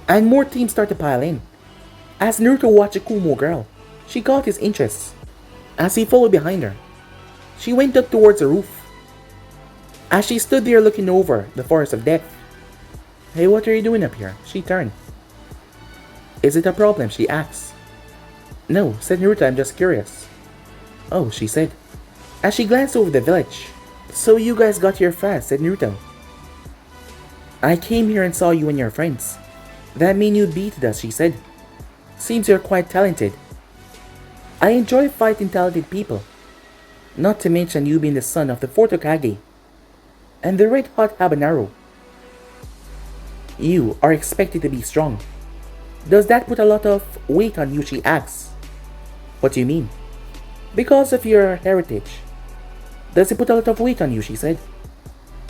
And more teams started to pile in. As Naruto watched a Kumo girl, she caught his interest. As he followed behind her, she went up towards the roof. As she stood there looking over the forest of death. "Hey, what are you doing up here?" she turned. "Is it a problem?" she asked. "No," said Naruto, "I'm just curious." "Oh," she said, as she glanced over the village. "So you guys got here fast," said Naruto. "I came here and saw you and your friends. That mean you beat us," she said. "Seems you're quite talented." "I enjoy fighting talented people. Not to mention you being the son of the fourth Hokage and the red hot habanero. You are expected to be strong. Does that put a lot of weight on you?" she asks. "What do you mean?" "Because of your heritage. Does it put a lot of weight on you?" she said.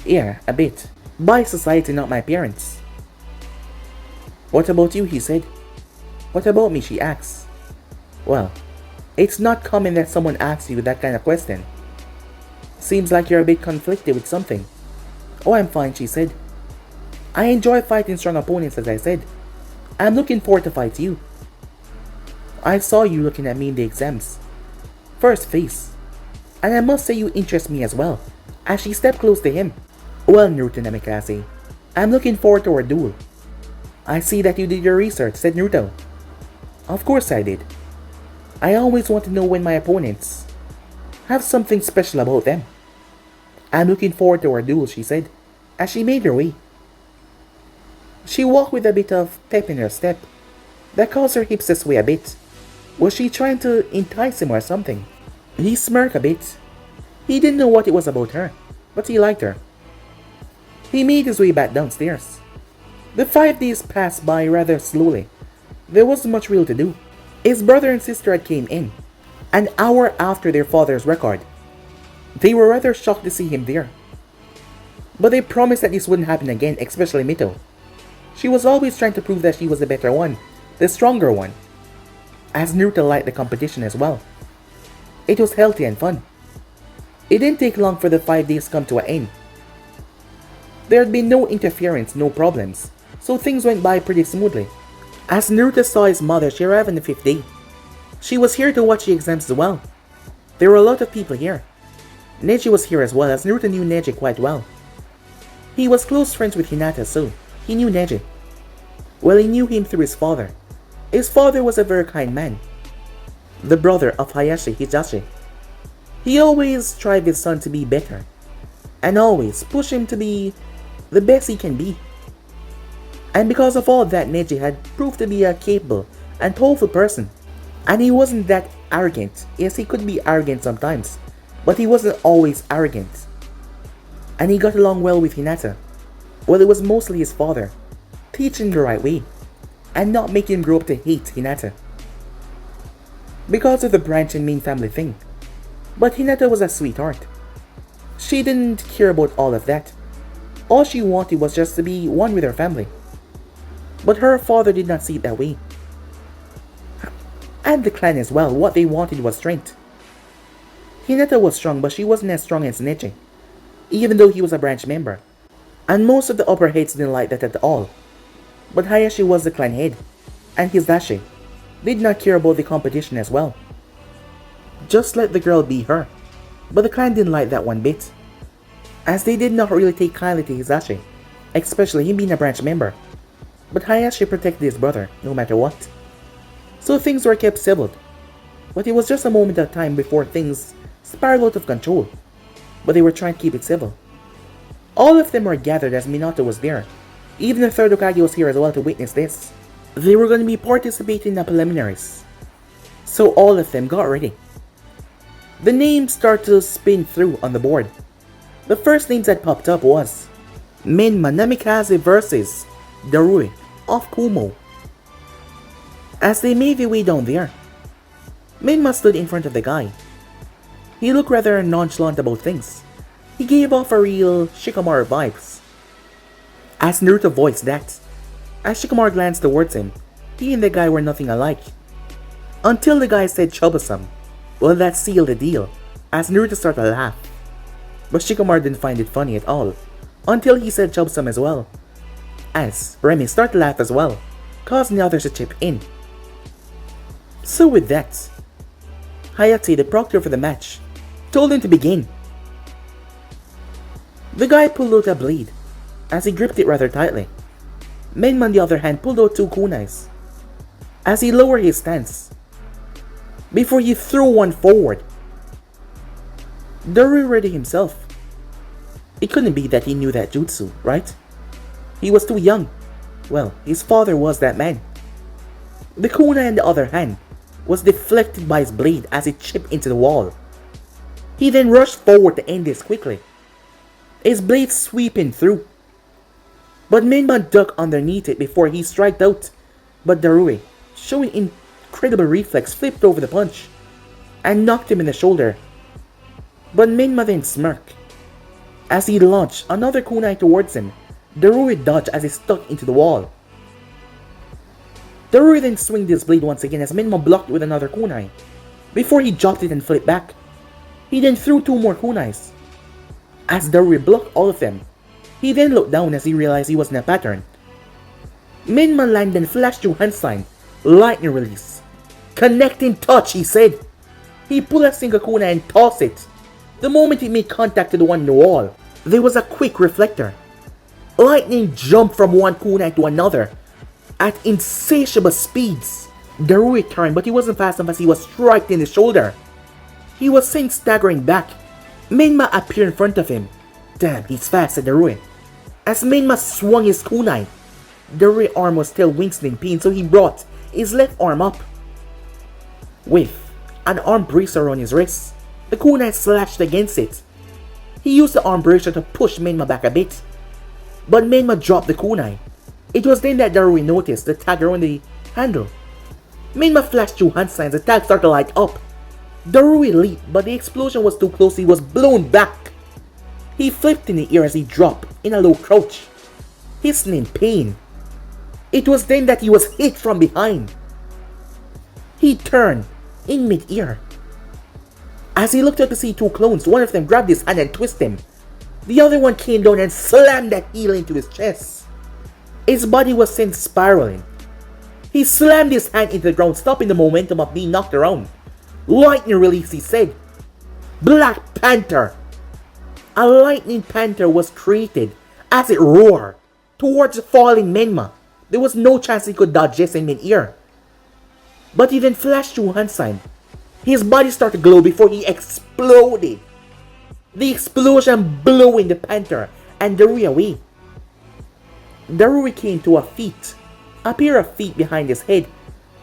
"Yeah, a bit. By society, not my parents." "What about you?" he said. "What about me?" she asks. "Well, it's not common that someone asks you that kind of question. Seems like you're a bit conflicted with something." "Oh, I'm fine," she said. "I enjoy fighting strong opponents, as I said. I'm looking forward to fight you. I saw you looking at me in the exams. First face. And I must say you interest me as well," as she stepped close to him. "Well, Naruto Namikaze, I'm looking forward to our duel." "I see that you did your research," said Naruto. "Of course I did. I always want to know when my opponents have something special about them." "I'm looking forward to our duel," she said, as she made her way. She walked with a bit of pep in her step that caused her hips to sway a bit. Was she trying to entice him or something? He smirked a bit. He didn't know what it was about her, but he liked her. He made his way back downstairs. The 5 days passed by rather slowly. There wasn't much real to do. His brother and sister had came in, an hour after their father's record. They were rather shocked to see him there. But they promised that this wouldn't happen again, especially Mito. She was always trying to prove that she was the better one, the stronger one. As Naruto liked the competition as well. It was healthy and fun. It didn't take long for the 5 days to come to an end. There had been no interference, no problems, so things went by pretty smoothly. As Naruto saw his mother, she arrived on the 5th day. She was here to watch the exams as well. There were a lot of people here. Neji was here as well, as Naruto knew Neji quite well. He was close friends with Hinata, so he knew Neji. Well, he knew him through his father. His father was a very kind man. The brother of Hayashi Hidashi. He always strived his son to be better, and always pushed him to be the best he can be. And because of all that, Neji had proved to be a capable and powerful person. And he wasn't that arrogant. Yes, he could be arrogant sometimes, but he wasn't always arrogant. And he got along well with Hinata. Well, it was mostly his father, teaching the right way, and not making him grow up to hate Hinata. Because of the branch and main family thing. But Hinata was a sweetheart. She didn't care about all of that. All she wanted was just to be one with her family. But her father did not see it that way. And the clan as well, what they wanted was strength. Hinata was strong, but she wasn't as strong as Neji, even though he was a branch member. And most of the upper heads didn't like that at all. But Hayashi was the clan head, and Hidashi did not care about the competition as well. Just let the girl be her. But the clan didn't like that one bit, as they did not really take kindly to Hidashi, especially him being a branch member. But Hayashi protected his brother, no matter what. So things were kept civil. But it was just a moment of time before things spiraled out of control. But they were trying to keep it civil. All of them were gathered as Minato was there. Even the third Hokage was here as well to witness this. They were going to be participating in the preliminaries. So all of them got ready. The names started to spin through on the board. The first names that popped up was Menma Namikaze versus Darui of Kumo. As they made their way down there, Menma stood in front of the guy. He looked rather nonchalant about things. He gave off a real Shikamaru vibes. As Naruto voiced that, as Shikamaru glanced towards him, he and the guy were nothing alike. Until the guy said troublesome. Well, that sealed the deal, as Naruto started to laugh. But Shikamaru didn't find it funny at all, until he said chubsome as well. As Remy started to laugh as well, causing the others to chip in. So with that, Hayate, the proctor for the match, told him to begin. The guy pulled out a blade, as he gripped it rather tightly. Menma on the other hand pulled out 2 kunais, as he lowered his stance, before he threw one forward. Darui ready himself. It couldn't be that he knew that jutsu, right? He was too young. Well, his father was that man. The kunai on the other hand was deflected by his blade as it chipped into the wall. He then rushed forward to end this quickly, his blade sweeping through. But Menma ducked underneath it before he struck out, but Darui, showing incredible reflex, flipped over the punch and knocked him in the shoulder. But Menma then smirked. As he launched another kunai towards him, Darui dodged as he stuck into the wall. Darui then swinged his blade once again as Menma blocked with another kunai, before he dropped it and flipped back. He then threw 2 more kunais. As Darui blocked all of them, he then looked down as he realized he was in a pattern. Menma landed and flashed through hand sign, lightning release. Connecting touch, he said. He pulled a single kunai and tossed it. The moment it made contact to the one in the wall, there was a quick reflector. Lightning jumped from one kunai to another at insatiable speeds. Darui turned, but he wasn't fast enough as he was struck in the shoulder. He was sent staggering back. Menma appeared in front of him. Damn, he's fast, said Darui. As Menma swung his kunai, Darui's arm was still wincing in pain, so he brought his left arm up. With an arm bracer on his wrist, the kunai slashed against it. He used the arm bracer to push Menma back a bit, but Menma dropped the kunai. It was then that Darui noticed the tag around the handle. Menma flashed through hand signs, the tag started to light up. Darui leaped, but the explosion was too close, he was blown back. He flipped in the air as he dropped in a low crouch, hissing in pain. It was then that he was hit from behind. He turned in mid-air. As he looked up to see 2 clones, one of them grabbed his hand and twisted him. The other one came down and slammed that heel into his chest. His body was sent spiraling. He slammed his hand into the ground, stopping the momentum of being knocked around. Lightning release, he said. Black Panther. A lightning panther was created as it roared towards the falling Menma. There was no chance he could dodge this in mid-air. But he then flashed through hand sign. His body started to glow before he exploded. The explosion blew in the panther and Darui away. Darui came to a pair of feet behind his head,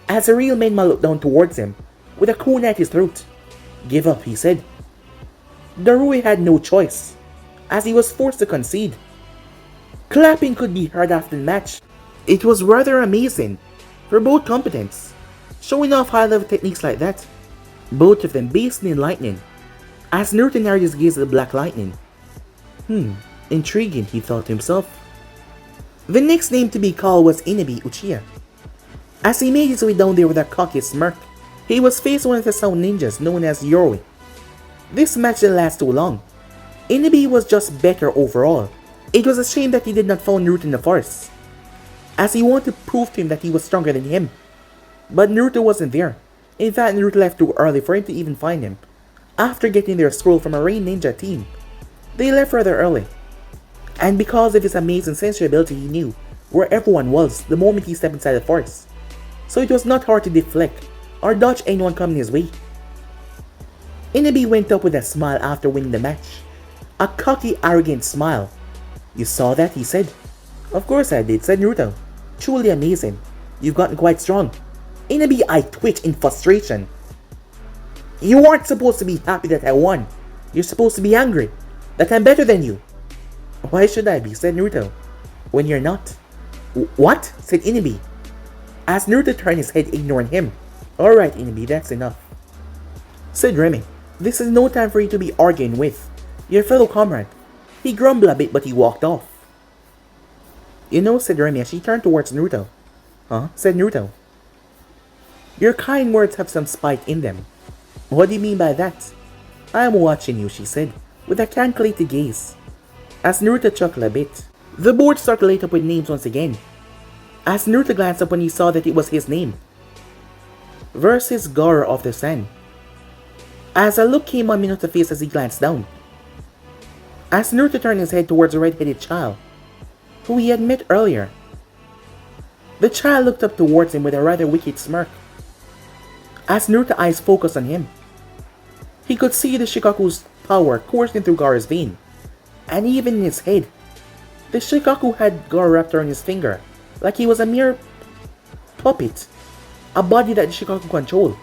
as the real Menma looked down towards him, with a kunai at his throat. Give up, he said. Darui had no choice, as he was forced to concede. Clapping could be heard after the match. It was rather amazing for both combatants, showing off high-level techniques like that. Both of them based in lightning, as Naruto narrowed his gaze at the black lightning. Intriguing, he thought to himself. The next name to be called was Inabi Uchiha. As he made his way down there with a cocky smirk, he was facing one of the sound ninjas known as Yoroi. This match didn't last too long. Inabi was just better overall. It was a shame that he did not find Naruto in the forest, as he wanted to prove to him that he was stronger than him. But Naruto wasn't there. In fact, Naruto left too early for him to even find him. After getting their scroll from a Rain Ninja team, they left rather early. And because of his amazing sensory ability, he knew where everyone was the moment he stepped inside the forest. So it was not hard to deflect or dodge anyone coming his way. Inabi went up with a smile after winning the match. A cocky, arrogant smile. You saw that, he said. Of course I did, said Naruto. Truly amazing. You've gotten quite strong. Inabi eyed twitched in frustration. You aren't supposed to be happy that I won. You're supposed to be angry that I'm better than you. Why should I be, said Naruto, when you're not? What? Said Inabi, as Naruto turned his head, ignoring him. Alright, Inabi, that's enough, said Remy. This is no time for you to be arguing with your fellow comrade. He grumbled a bit, but he walked off. You know, said Remy as she turned towards Naruto. Huh? Said Naruto. Your kind words have some spite in them. What do you mean by that? I'm watching you, she said, with a calculated gaze. As Naruto chuckled a bit, the board started to light up with names once again. As Naruto glanced up when he saw that it was his name. Versus Gaara of the Sun. As a look came on Minato's face as he glanced down. As Naruto turned his head towards a red-headed child, who he had met earlier. The child looked up towards him with a rather wicked smirk. As Naruto's eyes focused on him, he could see the Shikaku's power coursing through Gaara's vein, and even in his head. The Shikaku had Gaara wrapped around his finger, like he was a mere puppet, a body that the Shikaku controlled.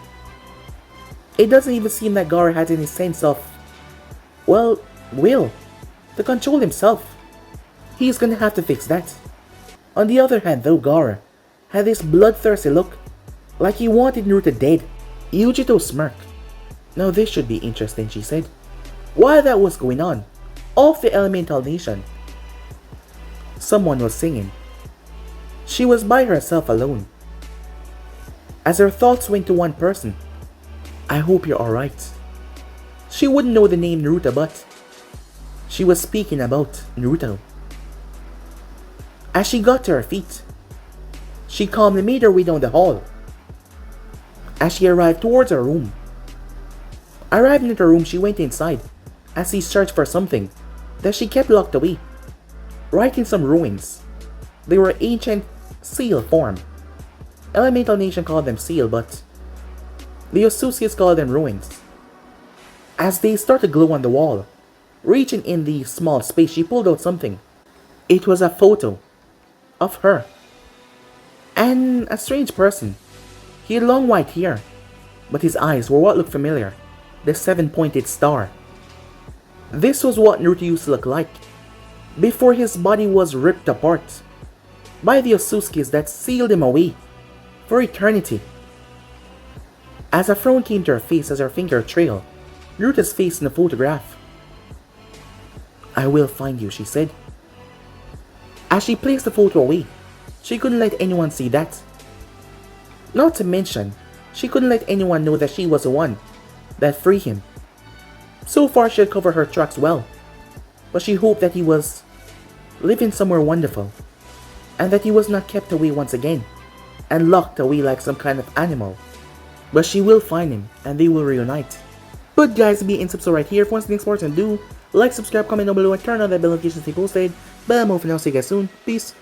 It doesn't even seem that Gaara has any sense of, well, will to control himself. He's gonna have to fix that. On the other hand though, Gaara had this bloodthirsty look, like he wanted Naruto dead. Yujito smirked. Now this should be interesting, she said. While that was going on, off the Elemental Nation, someone was singing. She was by herself alone. As her thoughts went to one person, I hope you're alright. She wouldn't know the name Naruto, but she was speaking about Naruto. As she got to her feet, she calmly made her way down the hall. As she arrived towards her room. Arriving at her room, she went inside as she searched for something that she kept locked away. Right in some ruins. They were ancient seal form. Elemental Nation called them seal, but the Otsutsuki called them ruins. As they started to glow on the wall, reaching in the small space, she pulled out something. It was a photo of her and a strange person. He had long white hair, but his eyes were what looked familiar, the seven-pointed star. This was what Naruto used to look like before his body was ripped apart by the Otsutsukis that sealed him away for eternity. As a frown came to her face as her finger trailed Naruto's face in the photograph. I will find you, she said. As she placed the photo away, she couldn't let anyone see that. Not to mention, she couldn't let anyone know that she was the one that freed him. So far she had covered her tracks well, but she hoped that he was living somewhere wonderful, and that he was not kept away once again, and locked away like some kind of animal. But she will find him, and they will reunite. But guys, be in subscribe right here for once next sports, and do like, subscribe, comment down below, and turn on that bell notification to stay posted. But I'm over now, see you guys soon. Peace.